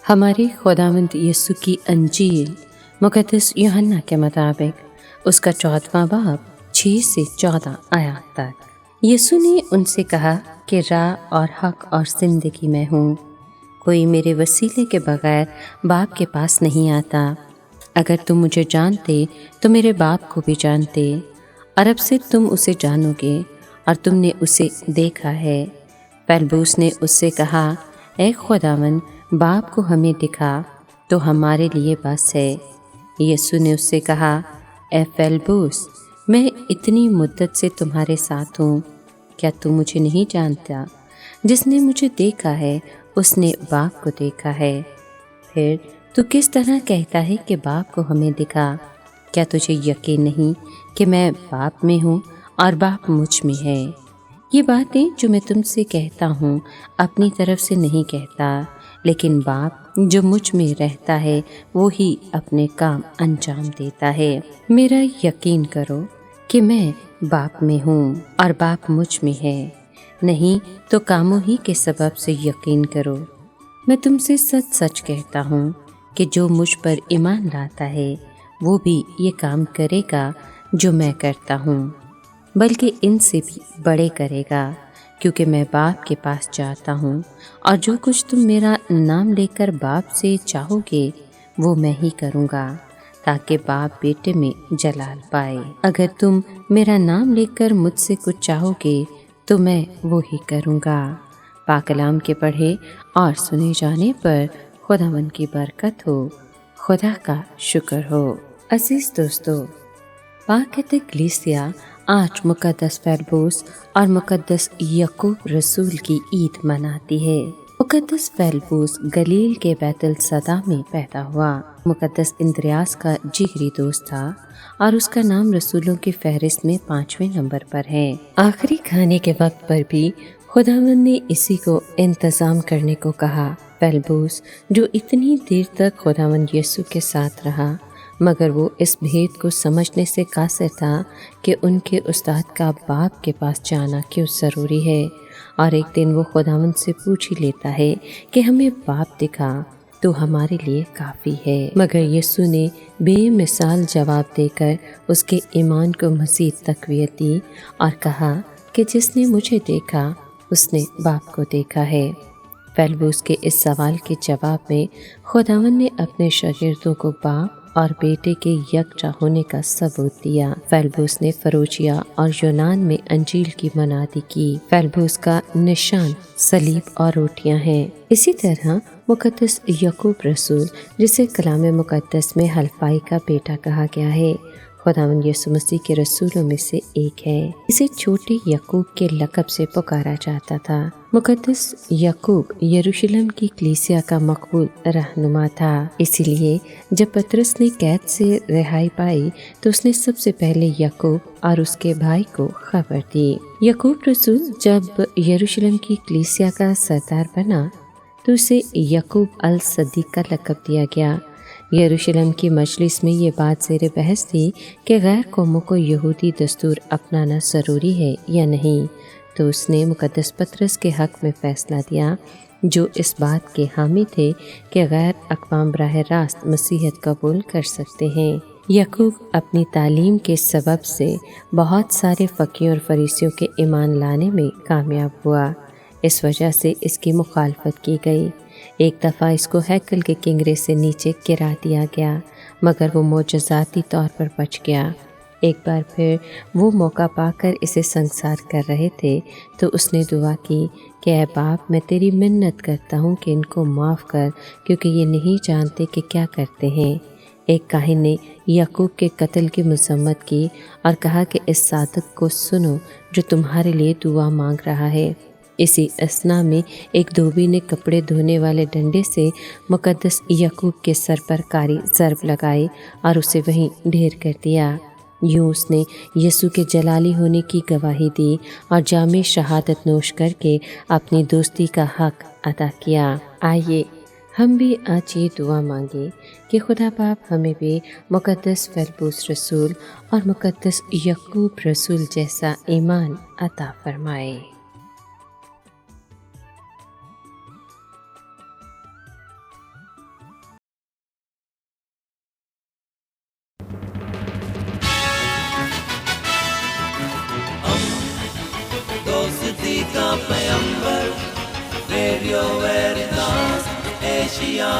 ہمارے خداوند یسوع کی انجیل مقدس یوحنا کے مطابق اس کا 14واں باب 6 سے 14 آیات تک۔ یسوع نے ان سے کہا کہ راہ اور حق اور زندگی میں ہوں، کوئی میرے وسیلے کے بغیر باپ کے پاس نہیں آتا۔ اگر تم مجھے جانتے تو میرے باپ کو بھی جانتے، اور اب سے تم اسے جانو گے اور تم نے اسے دیکھا ہے۔ فیلبوس نے اس سے کہا، اے خداوند، باپ کو ہمیں دکھا تو ہمارے لیے بس ہے۔ یسوع نے اس سے کہا، اے فیلبوس، میں اتنی مدت سے تمہارے ساتھ ہوں، کیا تم مجھے نہیں جانتا؟ جس نے مجھے دیکھا ہے اس نے باپ کو دیکھا ہے۔ پھر تو کس طرح کہتا ہے کہ باپ کو ہمیں دکھا؟ کیا تجھے یقین نہیں کہ میں باپ میں ہوں اور باپ مجھ میں ہے؟ یہ باتیں جو میں تم سے کہتا ہوں اپنی طرف سے نہیں کہتا، لیکن باپ جو مجھ میں رہتا ہے وہی اپنے کام انجام دیتا ہے۔ میرا یقین کرو کہ میں باپ میں ہوں اور باپ مجھ میں ہے، نہیں تو کاموں ہی کے سبب سے یقین کرو۔ میں تم سے سچ سچ کہتا ہوں کہ جو مجھ پر ایمان لاتا ہے وہ بھی یہ کام کرے گا جو میں کرتا ہوں، بلکہ ان سے بھی بڑے کرے گا، کیونکہ میں باپ کے پاس جاتا ہوں، اور جو کچھ تم میرا نام لے کر باپ سے چاہو گے وہ میں ہی کروں گا، تاکہ باپ بیٹے میں جلال پائے۔ اگر تم میرا نام لے کر مجھ سے کچھ چاہو گے تو میں وہی کروں گا۔ پاک کلام کے پڑھے اور سنے جانے پر خداوند کی برکت ہو، خدا کا شکر ہو۔ عزیز دوستو، پاک کلیسیا آج مقدس فیلبوس اور مقدس یعقوب رسول کی عید مناتی ہے۔ مقدس فیلبوس گلیل کے بیت الصدا میں پیدا ہوا۔ مقدس اندریاس کا جگری دوست تھا اور اس کا نام رسولوں کی فہرست میں 5ویں نمبر پر ہے۔ آخری کھانے کے وقت پر بھی خداوند نے اسی کو انتظام کرنے کو کہا۔ فیلبوس جو اتنی دیر تک خداوند یسوع کے ساتھ رہا، مگر وہ اس بھید کو سمجھنے سے قاصر تھا کہ ان کے استاد کا باپ کے پاس جانا کیوں ضروری ہے، اور ایک دن وہ خداوند سے پوچھ ہی لیتا ہے کہ ہمیں باپ دکھا تو ہمارے لیے کافی ہے۔ مگر یسوع نے بے مثال جواب دے کر اس کے ایمان کو مزید تقویت دی اور کہا کہ جس نے مجھے دیکھا اس نے باپ کو دیکھا ہے۔ فیلبوس کے اس سوال کے جواب میں خداوند نے اپنے شاگردوں کو باپ اور بیٹے کے یکجا ہونے کا ثبوت دیا۔ فیلبوس نے فروجیا اور یونان میں انجیل کی منادی کی۔ فیلبوس کا نشان صلیب اور روٹیاں ہیں۔ اسی طرح مقدس یعقوب رسول، جسے کلام مقدس میں حلفائی کا بیٹا کہا گیا ہے، خداوند یسوع مسیح کے رسولوں میں سے ایک ہے۔ اسے چھوٹے یعقوب کے لقب سے پکارا جاتا تھا۔ مقدس یعقوب یروشلم کی کلیسیا کا مقبول رہنما تھا، اسی لیے جب پطرس نے قید سے رہائی پائی تو اس نے سب سے پہلے یعقوب اور اس کے بھائی کو خبر دی۔ یعقوب رسول جب یروشلم کی کلیسیا کا سردار بنا تو اسے یعقوب الصدیق کا لقب دیا گیا۔ یروشلم کی مجلس میں یہ بات زیر بحث تھی کہ غیر قوموں کو یہودی دستور اپنانا ضروری ہے یا نہیں، تو اس نے مقدس پطرس کے حق میں فیصلہ دیا، جو اس بات کے حامی تھے کہ غیر اقوام براہ راست مسیحیت قبول کر سکتے ہیں۔ یعقوب اپنی تعلیم کے سبب سے بہت سارے فقیہوں اور فریسیوں کے ایمان لانے میں کامیاب ہوا، اس وجہ سے اس کی مخالفت کی گئی۔ ایک دفعہ اس کو ہیکل کے کنگرے سے نیچے گرا دیا گیا، مگر وہ معجزاتی طور پر بچ گیا۔ ایک بار پھر وہ موقع پا کر اسے سنسار کر رہے تھے تو اس نے دعا کی کہ اے باپ، میں تیری منت کرتا ہوں کہ ان کو معاف کر، کیونکہ یہ نہیں جانتے کہ کیا کرتے ہیں۔ ایک کاہن نے یعقوب کے قتل کی مذمت کی اور کہا کہ اس صادق کو سنو جو تمہارے لیے دعا مانگ رہا ہے۔ اسی اثنا میں ایک دھوبی نے کپڑے دھونے والے ڈنڈے سے مقدس یعقوب کے سر پر کاری ضرب لگائی اور اسے وہیں ڈھیر کر دیا۔ یوں اس نے یسوع کے جلالی ہونے کی گواہی دی اور جامع شہادت نوش کر کے اپنی دوستی کا حق ادا کیا۔ آئیے ہم بھی آج یہ دعا مانگیں کہ خدا باپ ہمیں بھی مقدس فیلبوس رسول اور مقدس یعقوب رسول جیسا ایمان عطا فرمائے۔ کا پیمبر ریڈیو ویریتاس ایشیا